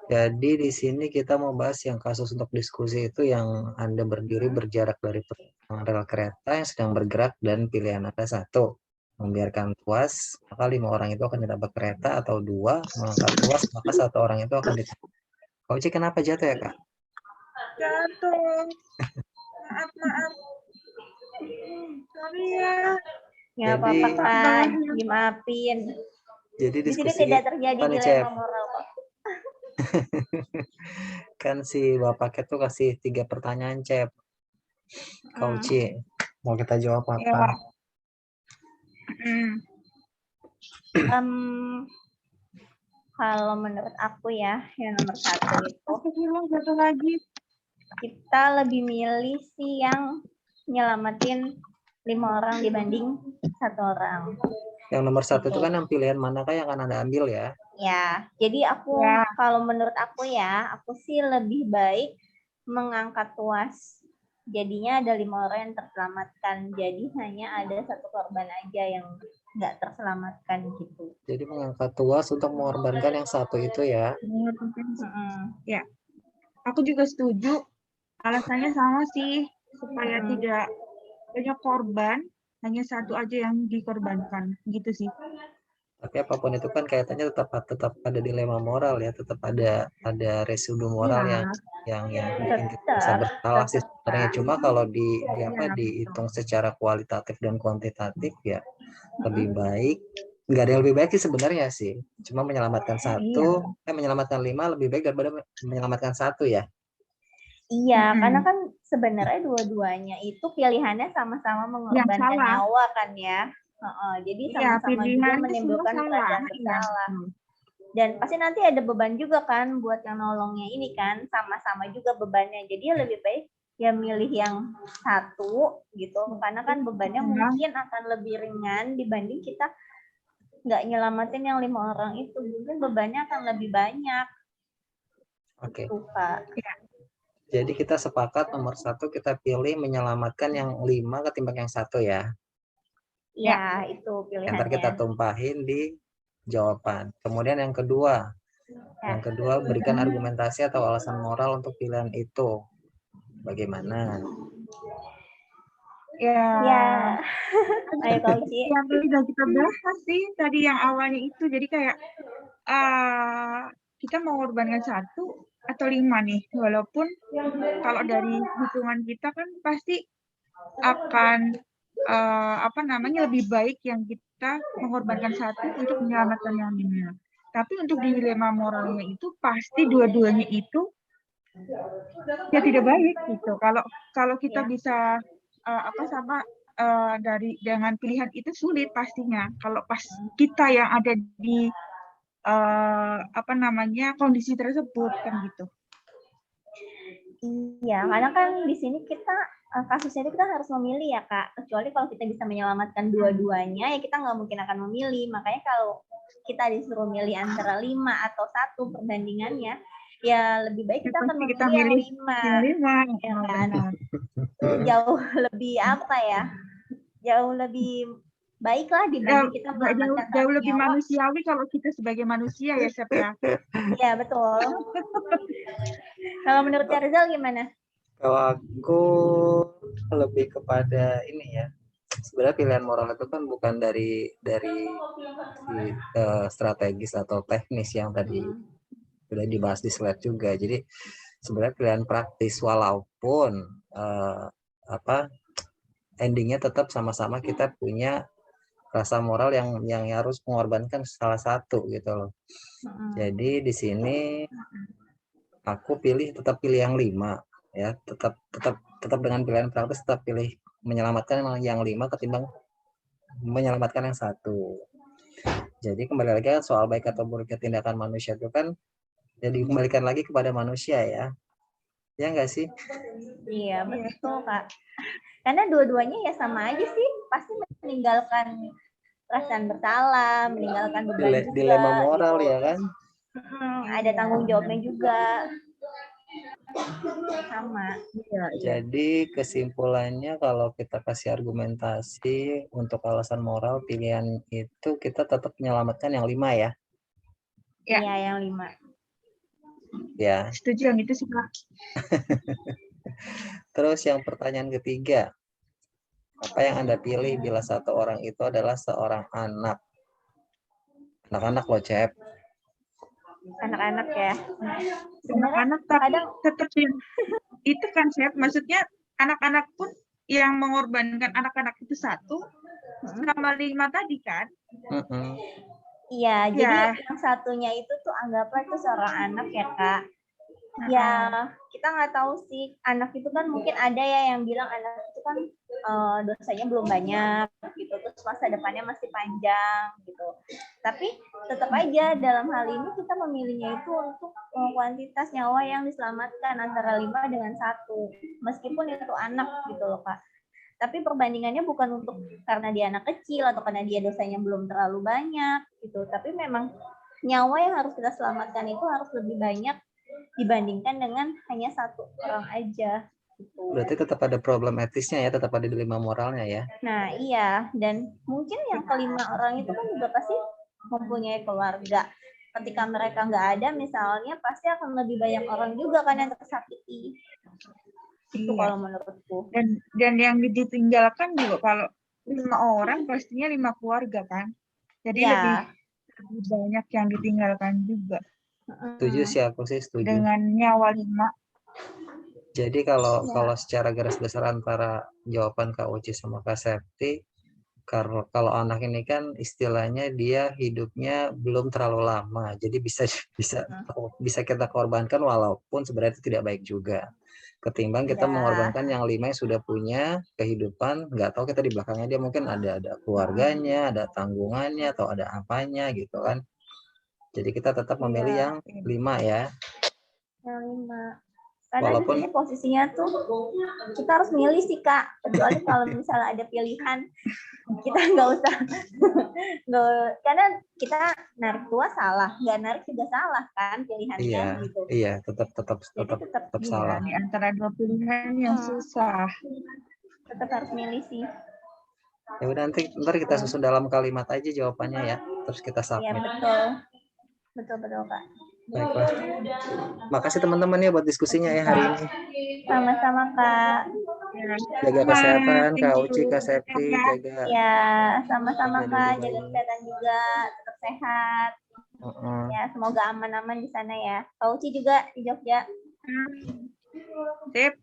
Jadi di sini kita mau bahas yang kasus untuk diskusi itu yang Anda berdiri berjarak dari rel kereta yang sedang bergerak dan pilihan Anda satu, membiarkan tuas, maka 5 orang itu akan ditabrak kereta, atau 2, mengangkat tuas, maka 1 orang itu akan ditabrak. Kauci kenapa jatuh ya, Kak? Jatuh. Maaf. Sorry ya. Ya Jadi, apa-apa Kak, dimaafin. Jadi Di sini diskusi tidak terjadi apa nih, dilema Cep? moral kok. Kan si Bapaknya tuh kasih 3 pertanyaan, Cep. Kauci, mau kita jawab apa? Ya. Kalau menurut aku ya, yang nomor 1 itu Satu lagi. kita lebih milih sih yang nyelamatin 5 orang dibanding 1 orang. Yang nomor 1 itu kan yang pilihan manakah yang akan Anda ambil ya? Ya, jadi kalau menurut aku ya, aku sih lebih baik mengangkat tuas. Jadinya ada 5 orang yang terselamatkan. Jadi hanya ada 1 korban aja yang nggak terselamatkan gitu. Jadi mengangkat tuas untuk mengorbankan yang 1 itu ya? Ya, aku juga setuju. Alasannya sama sih, supaya tidak banyak korban, hanya 1 aja yang dikorbankan, gitu sih. Tapi apapun itu kan kaitannya tetap ada dilema moral ya, tetap ada residu moral yang bikin kita bisa bersalah sih sebenarnya. Cuma kalau dihitung secara kualitatif dan kuantitatif ya lebih baik, nggak ada yang lebih baik sih sebenarnya sih. Cuma menyelamatkan 5 lebih baik daripada menyelamatkan 1 ya. Iya, karena kan sebenarnya dua-duanya itu pilihannya sama-sama mengorbankan nyawa kan ya. Jadi sama-sama juga menimbulkan perasaan bersalah. Dan pasti nanti ada beban juga kan buat yang nolongnya ini kan, sama-sama juga bebannya. Jadi lebih baik ya milih yang 1 gitu, karena kan bebannya mungkin akan lebih ringan dibanding kita nggak nyelamatin yang 5 orang itu, mungkin bebannya akan lebih banyak. Oke. Ya. Jadi kita sepakat nomor 1 kita pilih menyelamatkan yang 5 ketimbang yang 1 ya. Ya, itu pilihannya. Ntar kita tumpahin di jawaban. Kemudian yang kedua. Yang kedua, berikan argumentasi atau alasan moral untuk pilihan itu. Bagaimana? Ya. Ayo Kauci. Yang tadi udah kita bahas sih, tadi yang awalnya itu. Jadi kayak kita mau mengorbankan 1 atau 5 nih. Walaupun kalau dari hitungan kita kan pasti akan lebih baik yang kita mengorbankan 1 untuk menyelamatkan yang 5. Tapi untuk dilema moralnya itu pasti dua-duanya itu ya tidak baik gitu. Kalau kita bisa dengan pilihan itu sulit pastinya. Kalau pas kita yang ada di kondisi tersebut kan gitu. Iya, karena kan di sini kita kasusnya itu kita harus memilih ya Kak. Kecuali kalau kita bisa menyelamatkan dua-duanya, ya kita nggak mungkin akan memilih. Makanya kalau kita disuruh milih antara 5 atau 1 perbandingannya, ya lebih baik kita akan memilih yang 5. Ya kan? Jauh lebih jauh lebih baiklah dibanding kita menyelamatkan jauh lebih manusiawi kalau kita sebagai manusia ya, Sep ya. Iya, betul. Kalau menurut Kak Rizal gimana? Kalau aku lebih kepada ini ya. Sebenarnya pilihan moral itu kan bukan dari strategis atau teknis yang tadi sudah dibahas di slide juga. Jadi sebenarnya pilihan praktis, walaupun endingnya tetap sama-sama kita punya rasa moral yang harus mengorbankan salah satu gitu loh. Jadi di sini aku tetap pilih yang 5 ya, tetap dengan pilihan praktis, tetap pilih menyelamatkan yang 5 ketimbang menyelamatkan yang 1. Jadi kembali lagi soal baik atau buruknya tindakan manusia itu kan jadi dikembalikan lagi kepada manusia ya. Ya enggak sih? Iya, betul Kak. Karena dua-duanya ya sama aja sih, pasti meninggalkan perasaan bersalah, meninggalkan beban juga. Dilema moral gitu. Ya kan? Ada tanggung jawabnya juga. Sama. Iya. Jadi kesimpulannya kalau kita kasih argumentasi untuk alasan moral pilihan itu kita tetap menyelamatkan yang 5 ya. Iya, yang 5. Ya. Setuju yang itu sih, Kak. Terus yang pertanyaan ketiga. Apa yang Anda pilih bila satu orang itu adalah seorang anak? Anak-anak loh, Cep. Anak-anak ya. Anak-anak kadang tetap itu kan, Cep. Maksudnya anak-anak pun yang mengorbankan anak-anak itu 1 sama 5 tadi kan? Iya, jadi yang satunya itu tuh anggaplah itu seorang anak ya, Kak. Ya, kita nggak tahu sih. Anak itu kan mungkin ada ya yang bilang anak itu kan dosanya belum banyak gitu, terus masa depannya masih panjang gitu. Tapi tetap aja dalam hal ini kita memilihnya itu untuk kuantitas nyawa yang diselamatkan antara 5 dengan 1. Meskipun itu anak gitu loh, Kak. Tapi perbandingannya bukan untuk karena dia anak kecil atau karena dia dosanya belum terlalu banyak gitu. Tapi memang nyawa yang harus kita selamatkan itu harus lebih banyak dibandingkan dengan hanya 1 orang aja. Gitu. Berarti tetap ada problem etisnya ya, tetap ada dilema moralnya ya. Nah iya, dan mungkin yang kelima orang itu kan juga pasti mempunyai keluarga. Ketika mereka nggak ada misalnya, pasti akan lebih banyak orang juga kan yang tersakiti. Itu kalau menurutku. Dan yang ditinggalkan juga kalau 5 orang pastinya 5 keluarga kan. Jadi lebih banyak yang ditinggalkan juga. Setuju sih, aku sih setuju. Dengan nyawa 5. Jadi kalau secara garis besar antara jawaban Kak Uci sama Kak Septi, kalau anak ini kan istilahnya dia hidupnya belum terlalu lama, jadi bisa kita korbankan walaupun sebenarnya itu tidak baik juga. Ketimbang kita mengorbankan yang 5 yang sudah punya kehidupan, nggak tahu kita di belakangnya dia mungkin ada keluarganya, ada tanggungannya atau ada apanya gitu kan. Jadi kita tetap memilih yang 5 ya. Yang 5. Karena di sini posisinya tuh kita harus milih sih, Kak. Kecuali kalau misalnya ada pilihan, kita nggak usah. Karena kita narik tua salah, nggak narik juga salah kan pilihannya gitu. Iya, tetap salah. Di antara 2 pilihan yang susah. Tetap harus milih sih. Ya udah, ntar kita susun dalam kalimat aja jawabannya ya, terus kita submit. Iya, betul Kak. Baiklah. Makasih teman-teman ya buat diskusinya ya hari ini. Sama-sama, Kak. Jaga kesehatan, Kak Uci, Kak Septi, jaga. Ya, sama-sama, Kak. Jaga kesehatan juga, tetap sehat. Ya, semoga aman-aman di sana ya. Kak Uci juga di Jogja. Sip.